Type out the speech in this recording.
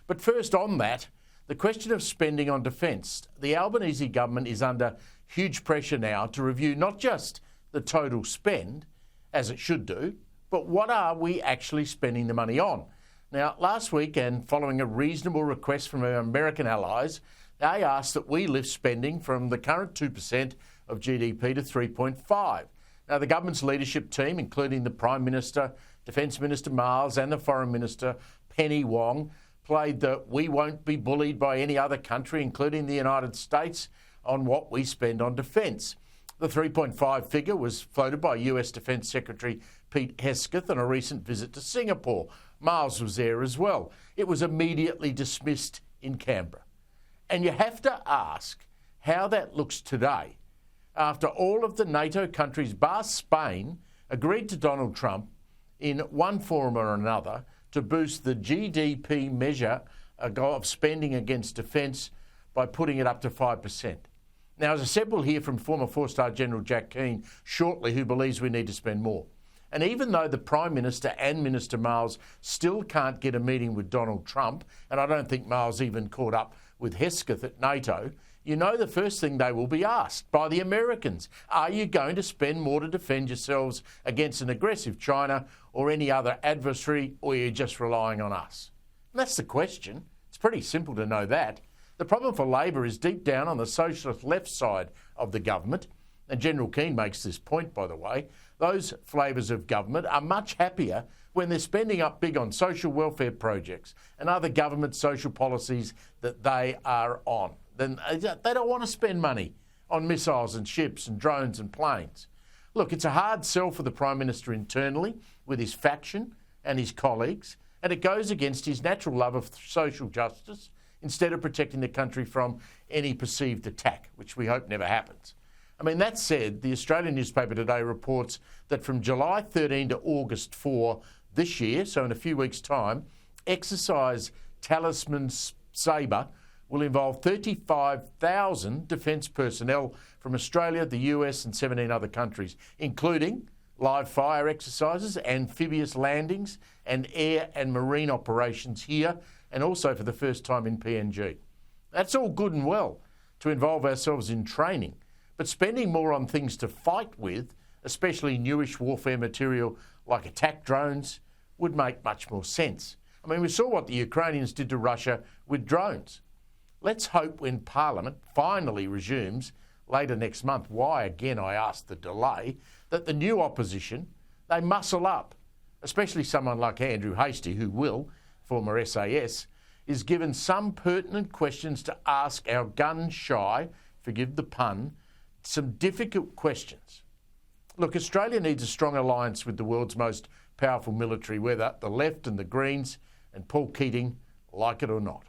But first on that, the question of spending on defence. The Albanese government is under huge pressure now to review not just the total spend, as it should do, but what are we actually spending the money on? Now, last week, and following a reasonable request from our American allies, they asked that we lift spending from the current 2% of GDP to 3.5%. Now, the government's leadership team, including the Prime Minister, Defence Minister Miles and the Foreign Minister, Penny Wong, played the we won't be bullied by any other country, including the United States, on what we spend on defence. The 3.5 figure was floated by US Defence Secretary Pete Hegseth on a recent visit to Singapore. Miles was there as well. It was immediately dismissed in Canberra. And you have to ask how that looks today, after all of the NATO countries, bar Spain, agreed to Donald Trump in one form or another to boost the GDP measure of spending against defence by putting it up to 5%. Now, as I said, we'll hear from former four-star General Jack Keane shortly, who believes we need to spend more. And even though the Prime Minister and Minister Miles still can't get a meeting with Donald Trump, and I don't think Miles even caught up with Hegseth at NATO, you know the first thing they will be asked by the Americans, are you going to spend more to defend yourselves against an aggressive China or any other adversary, or are you just relying on us? And that's the question. It's pretty simple to know that. The problem for Labor is deep down on the socialist left side of the government, and General Keane makes this point, by the way. Those flavours of government are much happier when they're spending up big on social welfare projects and other government social policies that they are on. Then they don't want to spend money on missiles and ships and drones and planes. Look, it's a hard sell for the Prime Minister internally with his faction and his colleagues, and it goes against his natural love of social justice instead of protecting the country from any perceived attack, which we hope never happens. I mean, that said, the Australian newspaper today reports that from July 13 to August 4 this year, so in a few weeks' time, exercise Talisman Sabre will involve 35,000 defence personnel from Australia, the US and 17 other countries, including live fire exercises, amphibious landings and air and marine operations here, and also for the first time in PNG. That's all good and well to involve ourselves in training, but spending more on things to fight with, especially newish warfare material like attack drones, would make much more sense. I mean, we saw what the Ukrainians did to Russia with drones. Let's hope when Parliament finally resumes later next month, why again I ask the delay, that the new opposition, they muscle up, especially someone like Andrew Hastie, who will, former SAS, is given some pertinent questions to ask our gun-shy, forgive the pun, some difficult questions. Look, Australia needs a strong alliance with the world's most powerful military, whether the left and the Greens and Paul Keating like it or not.